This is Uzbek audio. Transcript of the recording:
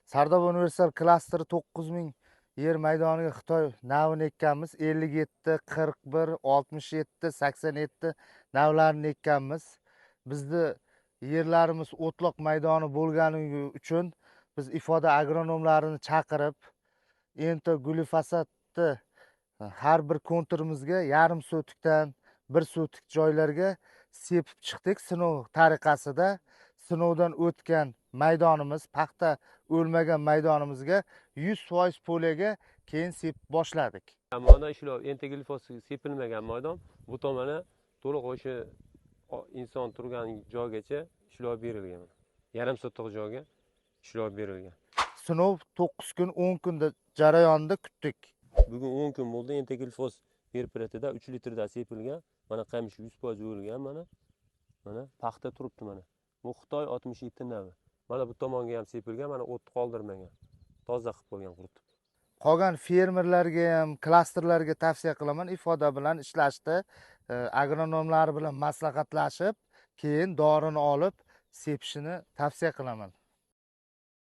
Sardoba universal klasteri 9000 yer maydoniga Xitoy navini ekkanmiz. 57, 41, 67, 87 navlarini ekkanmiz. Bizni yerlarimiz o'tloq maydoni bo'lgani uchun biz ifoda agronomlarini chaqirib, ento glifosatni har bir konturimizga yarim sotikdan 1 sotik joylarga sepib chiqdik. Sinov tariqasida sinovdan o'tgan maydonimiz, paxta o'lmagan maydonimizga 100% poliyaga keyin sepib boshladik. Mana shular glifosat sepilmagan maydon bu tomoni to'liq o'sha inson turgan joygacha shular berilgan. Yarim sotiq joyga shular berilgan. Sinov 9 kun 10 kunda jarayonida kutdik. Bugun 10 kun bo'ldi. Glifos preparatida 3 litrda sepilgan. Mana qamish 100% o'lgan mana. Mana paxta turibdi mana. Bu Xitoy 67 navi. Mana bu tomonga ham sepilgan, mana o't qoldirmagan. Toza qilib qo'ygan quritib. Qolgan fermerlarga ham, klasterlarga tavsiya qilaman ifoda bilan ishlashni, agronomlar bilan maslahatlashib, keyin dorini olib sepishini tavsiya qilaman.